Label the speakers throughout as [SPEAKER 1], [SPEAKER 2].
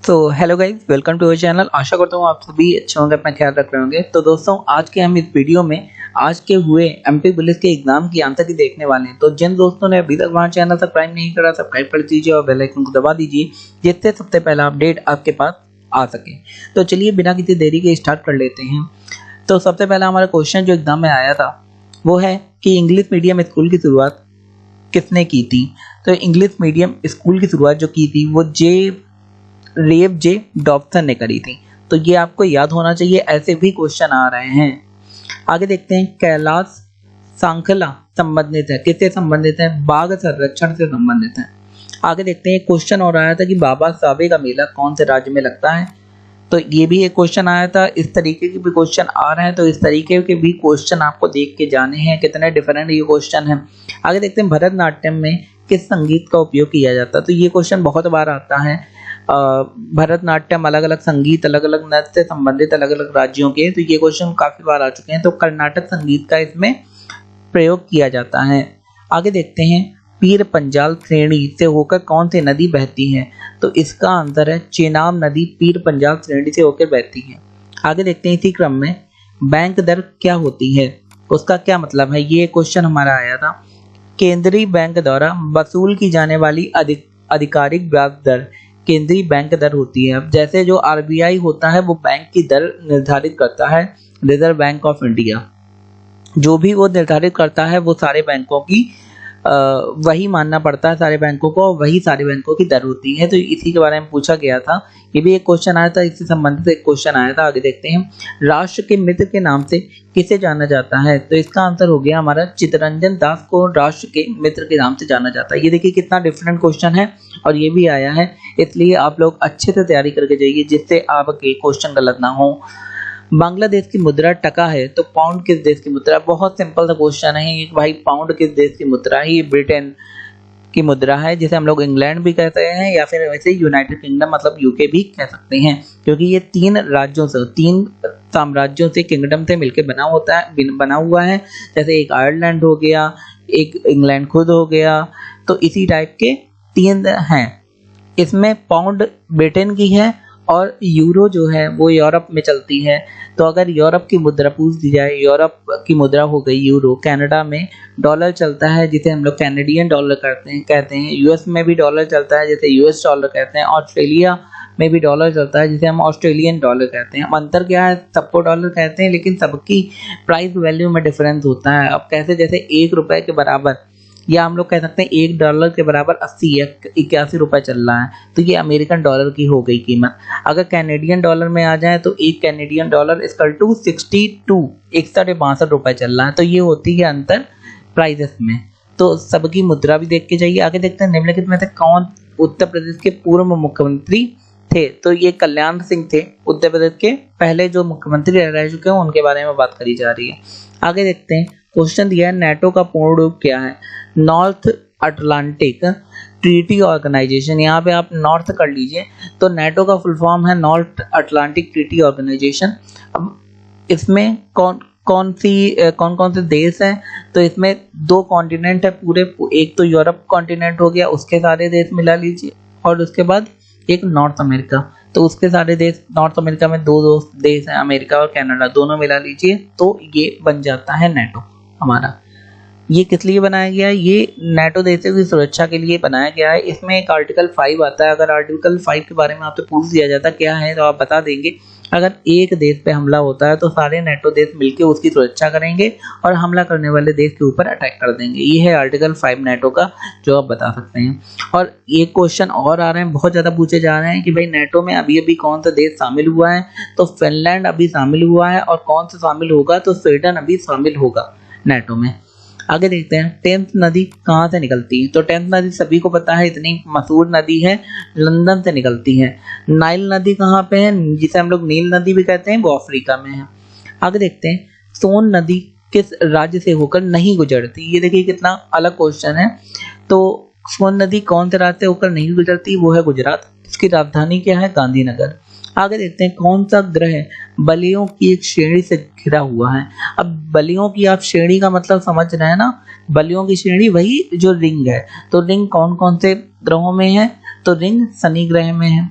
[SPEAKER 1] तो hello guys, welcome to our channel. आशा करता हूँ आप सभी अच्छे होंगे, अपना ख्याल रख रहे होंगे। तो दोस्तों, आज के हम इस वीडियो में आज के हुए एमपी पुलिस के एग्जाम की आंसर की देखने वाले हैं। तो जिन दोस्तों ने अभी तक हमारा चैनल सब्सक्राइब नहीं करा, सब्सक्राइब कर दीजिए और बेल आइकन को दबा दीजिए, जिससे सबसे पहला अपडेट आपके पास आ सके। तो चलिए बिना किसी देरी के स्टार्ट कर लेते हैं। तो सबसे पहला हमारा क्वेश्चन जो एग्जाम में आया था वो है कि इंग्लिश मीडियम स्कूल की शुरुआत किसने की थी। तो इंग्लिश मीडियम स्कूल की शुरुआत जो की थी वो रेव जे डॉब्सन ने करी थी। तो ये आपको याद होना चाहिए, ऐसे भी क्वेश्चन आ रहे हैं। आगे देखते हैं, कैलाश सांखला संबंधित है, किससे संबंधित है? बाघ संरक्षण से संबंधित है। आगे देखते हैं, क्वेश्चन और आया था कि बाबा साहब का मेला कौन से राज्य में लगता है। तो ये भी एक क्वेश्चन आया था। इस तरीके के भी क्वेश्चन आ रहे हैं, तो इस तरीके के भी क्वेश्चन आपको देख के जाने हैं कितने डिफरेंट ये क्वेश्चन है। आगे देखते हैं, भरतनाट्यम में किस संगीत का उपयोग किया जाता है। तो ये क्वेश्चन बहुत बार आता है। भरतनाट्यम अलग अलग संगीत, अलग अलग नृत्य से संबंधित अलग अलग राज्यों के, तो ये क्वेश्चन काफी बार आ चुके हैं। तो कर्नाटक संगीत का इसमें प्रयोग किया जाता है। आगे देखते हैं, पीर पंजाल श्रेणी से होकर कौन सी नदी बहती है। तो इसका आंसर है चेनाब नदी पीर पंजाल श्रेणी से होकर बहती है। आगे देखते हैं, इसी क्रम में बैंक दर क्या होती है, उसका क्या मतलब है। ये क्वेश्चन हमारा आया था। केंद्रीय बैंक द्वारा वसूल की जाने वाली आधिकारिक ब्याज दर केंद्रीय बैंक दर होती है। अब जैसे जो आरबीआई होता है वो बैंक की दर निर्धारित करता है, रिजर्व बैंक ऑफ इंडिया जो भी वो निर्धारित करता है वो सारे बैंकों की वही मानना पड़ता है सारे बैंकों को, और वही सारे बैंकों की दर होती है। तो इसी के बारे में पूछा गया था। ये भी एक क्वेश्चन आया था, इससे संबंधित एक क्वेश्चन आया था। आगे देखते हैं, राष्ट्र के मित्र के नाम से किसे जाना जाता है। तो इसका आंसर हो गया हमारा चित्तरंजन दास को राष्ट्र के मित्र के नाम से जाना जाता है। ये देखिए कितना डिफरेंट क्वेश्चन है, और ये भी आया है, इसलिए आप लोग अच्छे से तैयारी करके जाइए जिससे आपके क्वेश्चन गलत ना हो। बांग्लादेश की मुद्रा टका है, तो पाउंड किस देश की मुद्रा। बहुत सिंपल सा क्वेश्चन है भाई, पाउंड किस देश की मुद्रा है। ये ब्रिटेन की मुद्रा है, जिसे हम लोग इंग्लैंड भी कहते हैं या फिर वैसे यूनाइटेड किंगडम मतलब यूके भी कह सकते हैं, क्योंकि ये तीन साम्राज्यों से किंगडम से मिलकर बना हुआ है। जैसे एक आयरलैंड हो गया, एक इंग्लैंड खुद हो गया, तो इसी टाइप के तीन हैं। इसमें पाउंड ब्रिटेन की है और यूरो जो है वो यूरोप में चलती है। तो अगर यूरोप की मुद्रा पूछ दी जाए, यूरोप की मुद्रा हो गई यूरो। कनाडा में डॉलर चलता है जिसे हम लोग कैनेडियन डॉलर कहते हैं। यूएस में भी डॉलर चलता है जिसे यूएस डॉलर कहते हैं। ऑस्ट्रेलिया में भी डॉलर चलता है जिसे हम ऑस्ट्रेलियन डॉलर कहते हैं। अंतर क्या है, सबको डॉलर कहते हैं लेकिन सबकी प्राइस वैल्यू में डिफरेंस होता है। अब कैसे, जैसे 1 रुपए के बराबर, या हम लोग कह सकते हैं 1 डॉलर के बराबर 80 या 81 रुपए चल रहा है, तो ये अमेरिकन डॉलर की हो गई कीमत। अगर कैनेडियन डॉलर में आ जाए तो 1 कैनेडियन डॉलर इक्वल टू 62 रुपए चल रहा है। तो ये होती है अंतर प्राइसेस में। तो सबकी मुद्रा भी देख के जाइए। आगे देखते हैं, निम्नलिखित में से कौन उत्तर प्रदेश के पूर्व मुख्यमंत्री थे। तो ये कल्याण सिंह थे, उत्तर प्रदेश के पहले जो मुख्यमंत्री रह चुके हैं उनके बारे में बात करी जा रही है। आगे देखते हैं, क्वेश्चन दिया है, नेटो का पूर्ण रूप क्या है। North Atlantic Treaty Organization. यहाँ पे आप नॉर्थ कर लीजिए, तो नेटो का फुल फॉर्म है नॉर्थ अटलांटिक ट्रीटी ऑर्गेनाइजेशन। अब इसमें कौन कौन से देश हैं। तो इसमें 2 कॉन्टिनेंट है पूरे, एक तो यूरोप कॉन्टिनेंट हो गया, उसके सारे देश मिला लीजिए, और उसके बाद एक नॉर्थ अमेरिका, तो उसके सारे देश। नॉर्थ अमेरिका में 2 देश हैं, अमेरिका और कनाडा, दोनों मिला लीजिए, तो ये बन जाता है नेटो हमारा। ये किस लिए बनाया गया है, ये नेटो देशों की सुरक्षा के लिए बनाया गया है। इसमें एक आर्टिकल 5 आता है। अगर आर्टिकल 5 के बारे में आपसे पूछ दिया जाता क्या है तो आप बता देंगे, अगर एक देश पे हमला होता है तो सारे नेटो देश मिलकर उसकी सुरक्षा करेंगे और हमला करने वाले देश के ऊपर अटैक कर देंगे। ये है आर्टिकल 5 नेटो का, जो आप बता सकते हैं। और एक क्वेश्चन और आ रहे हैं, बहुत ज्यादा पूछे जा रहे हैं कि भाई नेटो में अभी अभी कौन सा देश शामिल हुआ है। तो फिनलैंड अभी शामिल हुआ है, और कौन सा शामिल होगा, तो स्वीडन अभी शामिल होगा नेटो में। आगे देखते हैं, टेम्स नदी कहाँ से निकलती है। तो टेम्स नदी सभी को पता है, इतनी मशहूर नदी है, लंदन से निकलती है। नाइल नदी कहाँ पे है, जिसे हम लोग नील नदी भी कहते हैं, वो अफ्रीका में है। आगे देखते हैं, सोन नदी किस राज्य से होकर नहीं गुजरती। ये देखिए कितना अलग क्वेश्चन है। तो सोन नदी कौन से राज्य से होकर नहीं गुजरती, वो है गुजरात। इसकी राजधानी क्या है, गांधीनगर। आगे देखते हैं, कौन सा ग्रह बलियों की एक श्रेणी से घिरा हुआ है। अब बलियों की आप श्रेणी का मतलब समझ रहे हैं ना, बलियों की श्रेणी वही जो रिंग है। तो रिंग कौन कौन से ग्रहों में है, तो रिंग शनि ग्रह में है।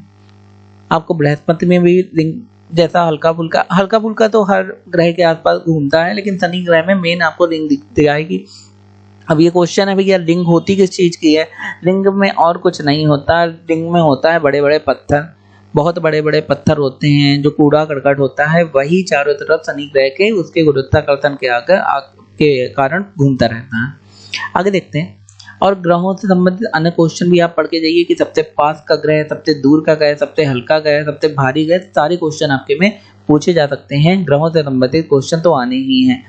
[SPEAKER 1] आपको बृहस्पति में भी रिंग जैसा हल्का फुल्का तो हर ग्रह के आसपास घूमता है, लेकिन शनि ग्रह में मेन आपको रिंग दिखाएगी। अब ये क्वेश्चन है भैया रिंग होती किस चीज की है? रिंग में और कुछ नहीं होता, रिंग में होता है बड़े बड़े पत्थर, बहुत बड़े बड़े पत्थर होते हैं, जो कूड़ा करकट होता है वही चारों तरफ शनि ग्रह के उसके गुरुत्वाकर्षण के कारण घूमता रहता है। आगे देखते हैं। और ग्रहों से संबंधित अन्य क्वेश्चन भी आप पढ़ के जाइए कि सबसे पास का ग्रह, सबसे दूर का ग्रह, सबसे हल्का ग्रह, सबसे भारी ग्रह, सारे क्वेश्चन आपके में पूछे जा सकते हैं। ग्रहों से संबंधित क्वेश्चन तो आने ही हैं।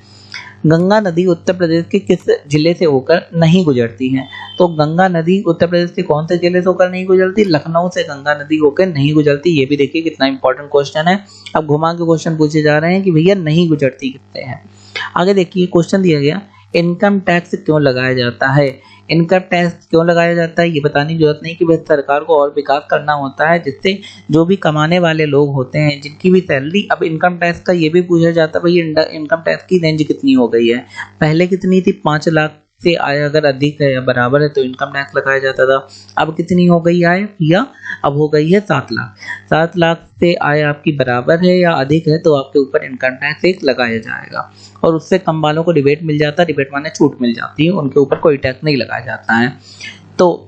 [SPEAKER 1] गंगा नदी उत्तर प्रदेश के किस जिले से होकर नहीं गुजरती है? तो गंगा नदी उत्तर प्रदेश के कौन से जिले से होकर नहीं गुजरती? लखनऊ से गंगा नदी होकर नहीं गुजरती। ये भी देखिए कितना इंपॉर्टेंट क्वेश्चन है। अब घुमा के क्वेश्चन पूछे जा रहे हैं कि भैया नहीं गुजरती कितने हैं। आगे देखिए क्वेश्चन दिया गया, इनकम टैक्स क्यों लगाया जाता है? इनकम टैक्स क्यों लगाया जाता है ये बताने की जरूरत नहीं कि भाई सरकार को और विकास करना होता है, जिससे जो भी कमाने वाले लोग होते हैं जिनकी भी सैलरी, अब इनकम टैक्स का ये भी पूछा जाता है भाई इनकम टैक्स की रेंज कितनी हो गई है। पहले कितनी थी? 5 लाख से आय अगर अधिक है या बराबर है तो इनकम टैक्स लगाया जाता था। अब कितनी हो गई आय या अब हो गई है 7 लाख। 7 लाख से आय आपकी बराबर है या अधिक है तो आपके ऊपर इनकम टैक्स एक लगाया जाएगा। और उससे कम वालों को रिबेट मिल जाता है, रिबेट माने छूट मिल जाती है, उनके ऊपर कोई टैक्स नहीं लगाया जाता है। तो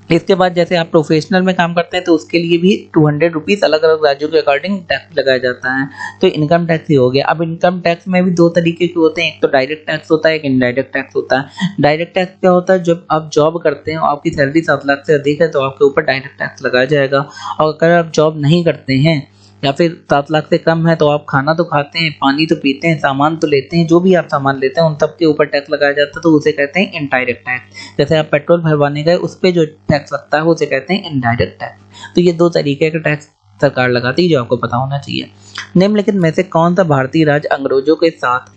[SPEAKER 1] इसके बाद जैसे आप प्रोफेशनल में काम करते हैं तो उसके लिए भी 200 रुपीज़ अलग अलग राज्यों के अकॉर्डिंग टैक्स लगाया जाता है। तो इनकम टैक्स ही हो गया। अब इनकम टैक्स में भी 2 तरीके के होते हैं, एक तो डायरेक्ट टैक्स होता है, एक इनडायरेक्ट टैक्स होता है। डायरेक्ट टैक्स क्या होता है? जब आप जॉब करते हैं और आपकी सैलरी 7 लाख से अधिक है तो आपके ऊपर डायरेक्ट टैक्स लगाया जाएगा। और अगर आप जॉब नहीं करते हैं या फिर 7 लाख से कम है तो आप खाना तो खाते हैं, पानी तो पीते हैं, सामान तो लेते हैं, जो भी आप सामान लेते हैं उन सब के ऊपर टैक्स लगाया जाता है, तो उसे कहते हैं इनडायरेक्ट टैक्स। जैसे आप पेट्रोल भरवाने गए उस पर जो टैक्स लगता है उसे कहते हैं इनडायरेक्ट टैक्स। तो ये 2 तरीके का टैक्स सरकार लगाती है जो आपको पता होना चाहिए। निम्नलिखित में से कौन सा भारतीय राज्य अंग्रेजों के साथ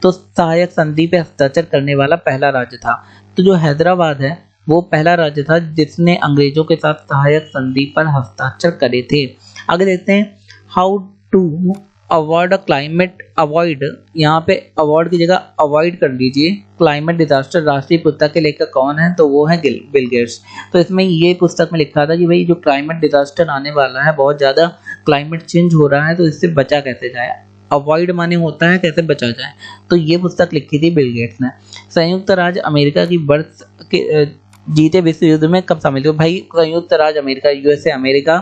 [SPEAKER 1] तो सहायक संधि पे हस्ताक्षर करने वाला पहला राज्य था? तो जो हैदराबाद है वो पहला राज्य था जिसने अंग्रेजों के साथ सहायक संधि पर हस्ताक्षर करे थे। आगे देखते हैं, how to avoid a climate avoid, यहाँ पे अवॉइड की जगह अवॉइड कर लीजिए। क्लाइमेट डिजास्टर राष्ट्रीय पुस्तक के लेखक कौन है? तो वो है बिल गेट्स। तो इसमें ये पुस्तक में लिखा था कि भाई जो क्लाइमेट डिजास्टर आने वाला है, बहुत ज़्यादा क्लाइमेट चेंज हो रहा है, तो इससे बचा कैसे जाए। अवॉइड माने होता है कैसे बचा जाए, तो ये पुस्तक लिखी थी बिल गेट्स ने। संयुक्त राज्य अमेरिका की वर्ष के जीते विश्व युद्ध में कब शामिल हुआ? भाई संयुक्त राज्य अमेरिका यूएसए अमेरिका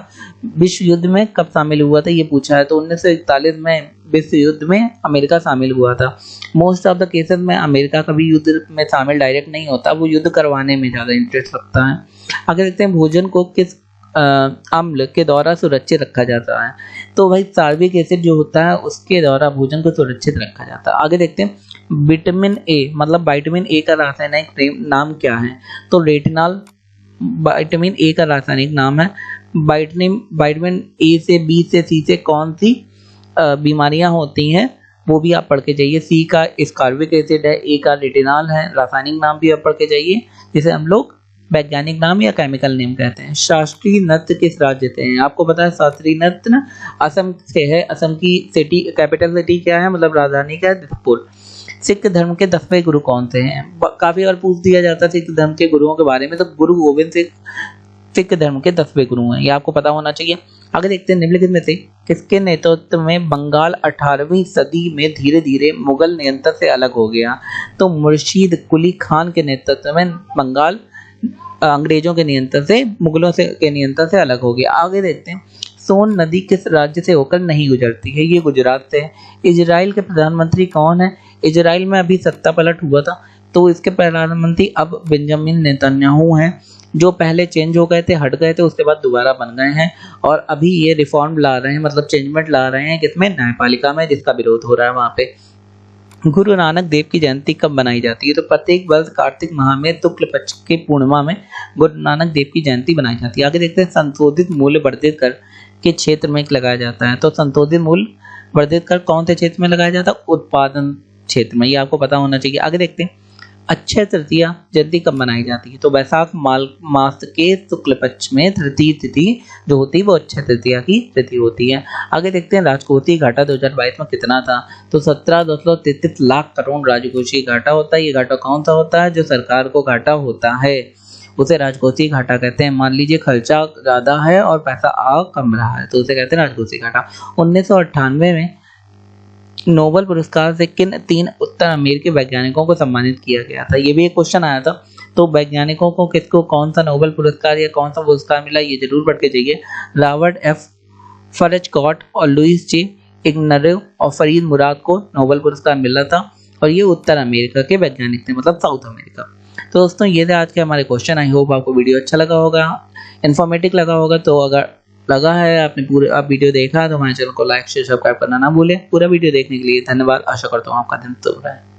[SPEAKER 1] विश्व युद्ध में कब शामिल हुआ था ये पूछा है। तो 1941 में विश्व युद्ध में अमेरिका शामिल हुआ था। मोस्ट ऑफ द केसेस में अमेरिका कभी युद्ध में शामिल डायरेक्ट नहीं होता, वो युद्ध करवाने में ज़्यादा इंटरेस्ट रखता है। आगे देखते हैं, भोजन को किस अम्ल के द्वारा सुरक्षित रखा जाता है? तो भाई सार्विक एसिड जो होता है उसके द्वारा भोजन को सुरक्षित रखा जाता है। आगे देखते हैं, विटामिन ए मतलब विटामिन ए का रासायनिक नाम क्या है? तो रेटिनॉल विटामिन ए का रासायनिक नाम है। विटामिन ए से बी से सी से कौन सी बीमारियां होती हैं वो भी आप पढ़ के जाइए। सी का स्कार्बिक एसिड है, ए का रेटिनॉल है, रासायनिक नाम भी आप पढ़ के जाइए, जिसे हम लोग वैज्ञानिक नाम या केमिकल नेम कहते हैं। शास्त्रीय नृत्य किस राज्य से है? आपको पता है शास्त्रीय नृत्य ना असम से है। असम की सिटी कैपिटल सिटी क्या है, मतलब राजधानी क्या है? दिसपुर। सिख धर्म के 10वें गुरु कौन से हैं? काफी बार पूछ दिया जाता है सिख धर्म के गुरुओं के बारे में, तो गुरु गोविंद सिख धर्म के 10वें गुरु हैं, ये आपको पता होना चाहिए। आगे देखते हैं, निम्नलिखित में से किसके नेतृत्व में बंगाल 18वीं सदी में धीरे धीरे मुगल नियंत्रण से अलग हो गया? तो मुर्शीद कुली खान के नेतृत्व में बंगाल अंग्रेजों के नियंत्रण से, मुगलों के नियंत्रण से अलग हो गया। आगे देखते हैं, सोन नदी किस राज्य से होकर नहीं गुजरती है? ये गुजरात से है। इजराइल के प्रधानमंत्री कौन है? इजराइल में अभी सत्ता पलट हुआ था तो इसके प्रधानमंत्री अब बेंजामिन नेतन्याहू हैं, जो पहले चेंज हो गए थे, हट गए थे, उसके बाद दोबारा बन गए हैं और अभी ये रिफॉर्म ला रहे हैं, मतलब चेंजमेंट ला रहे हैं किसमें? न्यायपालिका में, जिसका विरोध हो रहा है वहाँ पे। गुरु नानक देव की जयंती कब मनाई जाती है? तो प्रत्येक वर्ष कार्तिक माह में शुक्ल पक्ष के पूर्णिमा में गुरु नानक देव की जयंती बनाई जाती है। आगे देखते हैं, संशोधित मूल्य वर्धित कर के क्षेत्र में लगाया जाता है। तो संशोधित मूल्य वर्धित कर कौन से क्षेत्र में लगाया जाता है? उत्पादन क्षेत्र में, ये आपको पता होना चाहिए। आगे देखते हैं, अक्षय तृतीया जयंती कब मनाई जाती है? तो वैशाख मास के शुक्ल पक्ष में तृतीय तिथि जो होती है वो अक्षय तृतीया की तिथि होती है। आगे देखते हैं, राजकोषीय घाटा 2022 में कितना था? तो 17.33 लाख करोड़ राजकोषीय घाटा होता है। ये घाटा कौन सा होता है? जो सरकार को घाटा होता है उसे राजकोषीय घाटा कहते हैं। मान लीजिए खर्चा ज़्यादा है और पैसा आ कम रहा है तो उसे कहते हैं राजकोषीय घाटा। 1998 में नोबेल पुरस्कार से किन 3 उत्तर अमेरिकी वैज्ञानिकों को सम्मानित किया गया था? ये भी एक क्वेश्चन आया था। तो वैज्ञानिकों को किसको कौन सा नोबेल पुरस्कार या कौन सा पुरस्कार मिला, ये जरूर पढ़ के जाइए। रॉबर्ट एफ फरेजकॉट और लुइस जे इग्नारो और फरीद मुराद को नोबेल पुरस्कार मिला था और ये उत्तर अमेरिका के वैज्ञानिक थे, मतलब साउथ अमेरिका। तो दोस्तों ये थे आज के हमारे क्वेश्चन। आई होप आपको वीडियो अच्छा लगा होगा, इन्फॉर्मेटिव लगा होगा। तो अगर लगा है आपने पूरे आप वीडियो देखा तो हमारे चैनल को लाइक शेयर सब्सक्राइब करना ना भूलें। पूरा वीडियो देखने के लिए धन्यवाद। आशा करता हूँ आपका दिन शुभ रहे।